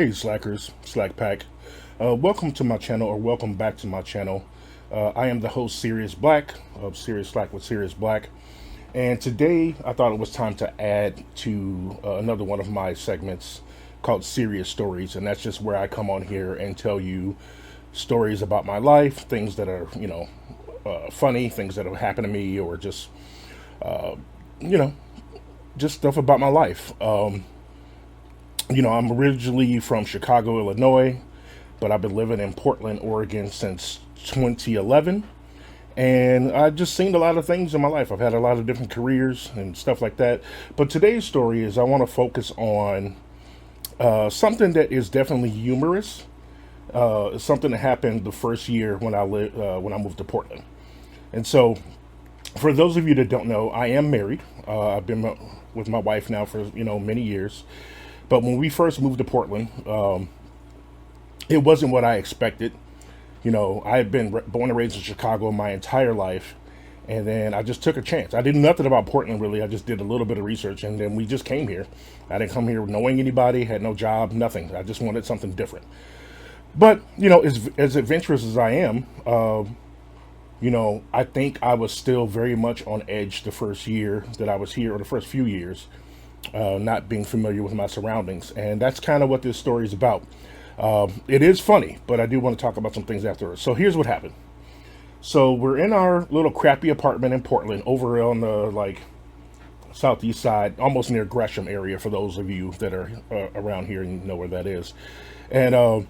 Hey Slackers, Slack Pack. Welcome to my channel, or welcome back to my channel. I am the host Cerius Blaq of Cerius Blaq with Cerius Blaq. And today I thought it was time to add to another one of my segments called Serious Stories. And that's just where I come on here and tell you stories about my life, things that are, funny, things that have happened to me, or just, you know, just stuff about my life. I'm originally from Chicago, Illinois, but I've been living in Portland, Oregon since 2011. And I've just seen a lot of things in my life. I've had a lot of different careers and stuff like that. But today's story is I want to focus on something that is definitely humorous. Something that happened the first year when I moved to Portland. And so, for those of you that don't know, I am married. I've been with my wife now for many years. But when we first moved to Portland, it wasn't what I expected. I had been born and raised in Chicago my entire life, and then I just took a chance. I did nothing about Portland really. I just did a little bit of research, and then we just came here. I didn't come here knowing anybody, had no job, nothing. I just wanted something different. But as adventurous as I am, I think I was still very much on edge the first year that I was here, or the first few years, not being familiar with my surroundings. And that's kind of what this story is about. It is funny, but I do want to talk about some things afterwards. So here's what happened. So we're in our little crappy apartment in Portland, over on the southeast side, almost near Gresham area, for those of you that are around here and know where that is. And I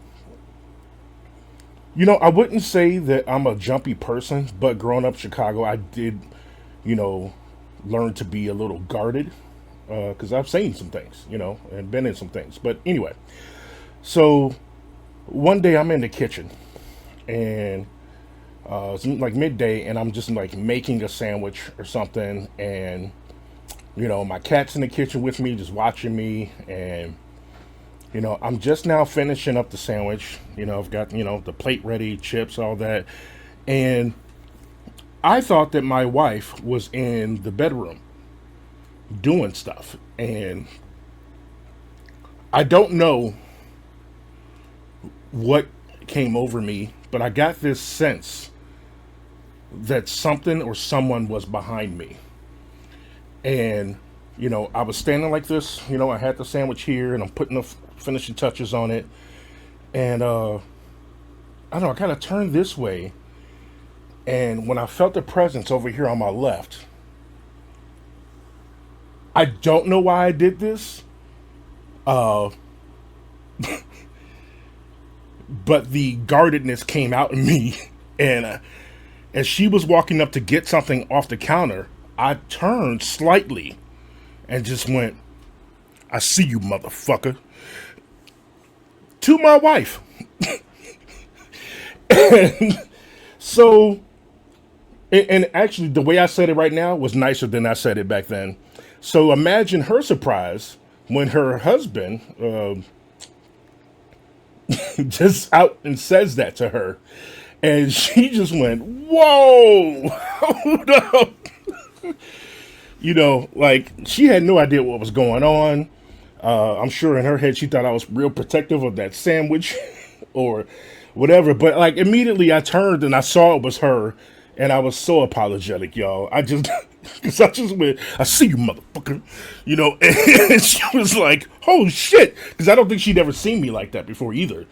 wouldn't say that I'm a jumpy person, but growing up in Chicago, I did, learn to be a little guarded, because I've seen some things, and been in some things. But anyway, so one day I'm in the kitchen, and it's like midday, and I'm just like making a sandwich or something, and my cat's in the kitchen with me, just watching me, and I'm just now finishing up the sandwich. I've got the plate ready, chips, all that, and I thought that my wife was in the bedroom doing stuff, and I don't know what came over me, but I got this sense that something or someone was behind me. And I was standing like this, I had the sandwich here, and I'm putting the finishing touches on it, and I don't know, I kind of turned this way, and when I felt the presence over here on my left, I don't know why I did this, uh, but the guardedness came out in me, and as she was walking up to get something off the counter, I turned slightly and just went, "I see you, motherfucker," to my wife. And so, and actually, the way I said it right now was nicer than I said it back then. So imagine her surprise when her husband just out and says that to her. And she just went, "Whoa, hold up." Like she had no idea what was going on. I'm sure in her head she thought I was real protective of that sandwich or whatever. But like immediately I turned and I saw it was her, and I was so apologetic, y'all. Because I just went, "I see you, motherfucker," and she was like, "Oh shit," because I don't think she'd ever seen me like that before either.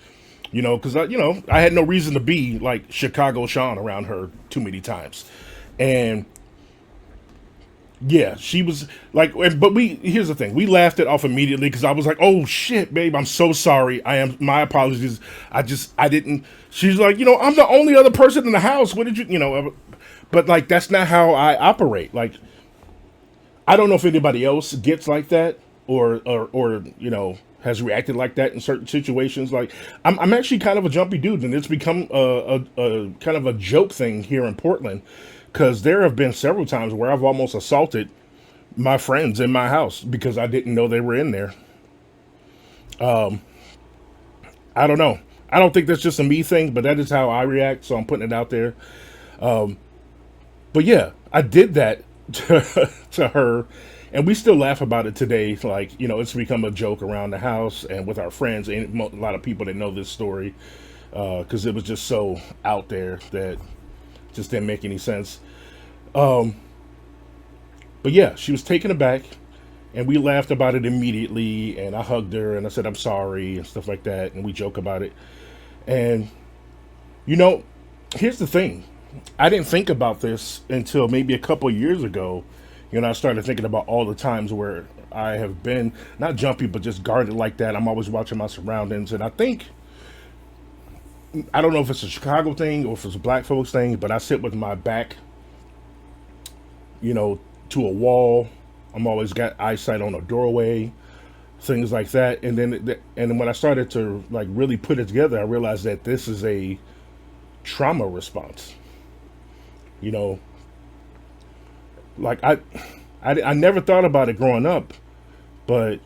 Because I had no reason to be like Chicago Sean around her too many times, and yeah, she was like, but here's the thing, we laughed it off immediately because I was like, "Oh shit, babe, I'm so sorry. My apologies. I didn't." She's like, "I'm the only other person in the house. What did you?" But like, that's not how I operate. Like, I don't know if anybody else gets like that or has reacted like that in certain situations. Like, I'm actually kind of a jumpy dude, and it's become a kind of a joke thing here in Portland, because there have been several times where I've almost assaulted my friends in my house because I didn't know they were in there. I don't know. I don't think that's just a me thing, but that is how I react. So I'm putting it out there. But yeah, I did that to her, And we still laugh about it today. Like, it's become a joke around the house and with our friends and a lot of people that know this story, because it was just so out there that just didn't make any sense. Um, but yeah, she was taken aback, and we laughed about it immediately. And I hugged her and I said I'm sorry and stuff like that, and we joke about it. And you know, here's the thing: I didn't think about this until maybe a couple years ago. I started thinking about all the times where I have been not jumpy, but just guarded like that. I'm always watching my surroundings, and I don't know if it's a Chicago thing or if it's a black folks thing, but I sit with my back, you know, to a wall. I'm always got eyesight on a doorway, things like that. And then when I started to like really put it together, I realized that this is a trauma response. You know, like I never thought about it growing up, but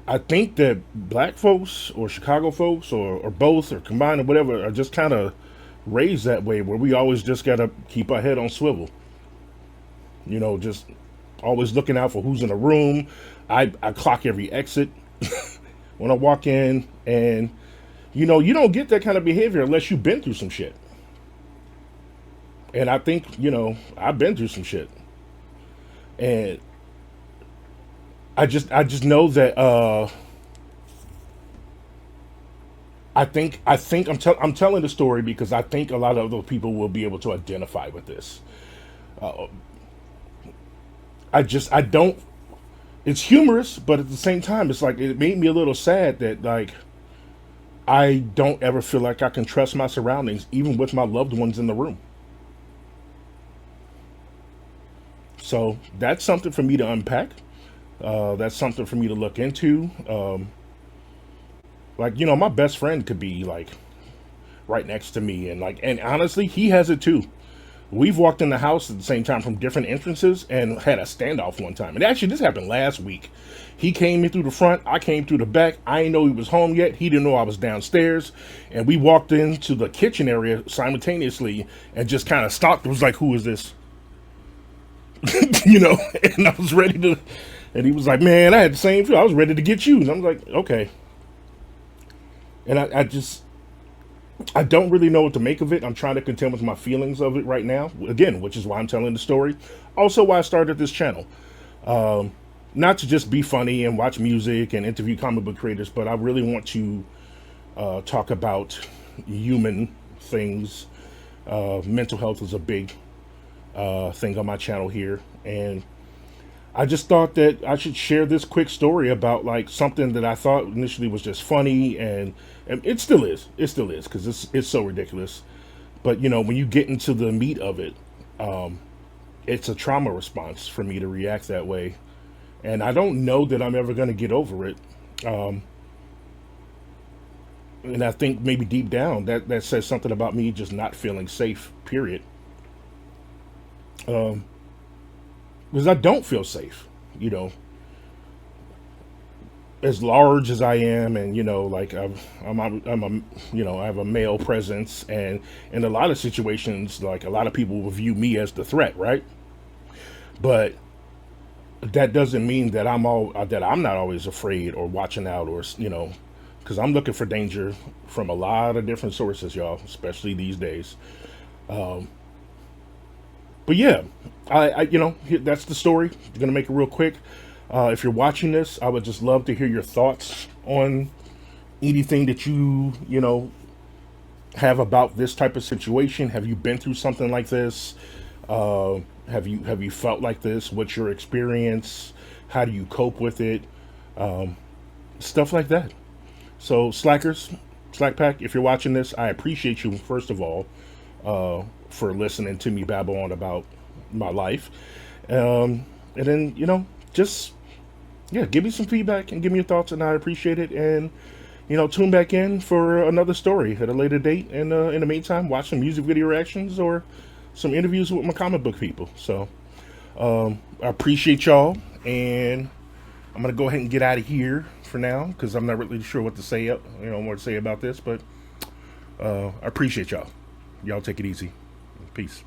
I think that black folks or Chicago folks or both or combined or whatever are just kind of raised that way, where we always just gotta keep our head on swivel. Just always looking out for who's in the room. I clock every exit when I walk in, and you don't get that kind of behavior unless you've been through some shit. And I think I've been through some shit, and I just know that I think I'm telling the story because I think a lot of other people will be able to identify with this. Uh, I don't. It's humorous, but at the same time, it's like it made me a little sad that like I don't ever feel like I can trust my surroundings, even with my loved ones in the room. So that's something for me to unpack. That's something for me to look into. Like my best friend could be like right next to me, and honestly, he has it too. We've walked in the house at the same time from different entrances and had a standoff one time. And actually, this happened last week. He came in through the front. I came through the back. I didn't know he was home yet. He didn't know I was downstairs. And we walked into the kitchen area simultaneously and just kind of stopped. It was like, who is this? And I was ready to. And he was like, man, I had the same feel. I was ready to get you. And I'm like, okay. And I don't really know what to make of it. I'm trying to contend with my feelings of it right now. Again, which is why I'm telling the story. Also, why I started this channel. Not to just be funny and watch music and interview comic book creators, but I really want to talk about human things. Mental health is a big thing on my channel here. And I just thought that I should share this quick story about like something that I thought initially was just funny, and it still is. It still is because it's so ridiculous. But when you get into the meat of it, it's a trauma response for me to react that way, and I don't know that I'm ever going to get over it. Um, and I think maybe deep down that says something about me just not feeling safe. Period. Um, because I don't feel safe. You know, as large as I am, and like I have a male presence, and in a lot of situations, like a lot of people will view me as the threat, right? But that doesn't mean that I'm not always afraid or watching out, or because I'm looking for danger from a lot of different sources, y'all, especially these days. Um, but yeah, that's the story. I'm gonna make it real quick. If you're watching this, I would just love to hear your thoughts on anything that you have about this type of situation. Have you been through something like this? Have you felt like this? What's your experience? How do you cope with it? Um, Stuff like that. So slackers, Slack Pack, if you're watching this, I appreciate you first of all for listening to me babble on about my life, and then just yeah, give me some feedback and give me your thoughts, and I appreciate it. And tune back in for another story at a later date. And in the meantime, watch some music video reactions or some interviews with my comic book people. So I appreciate y'all, and I'm gonna go ahead and get out of here for now because I'm not really sure what to say. More to say about this, but I appreciate y'all. Y'all take it easy. Peace.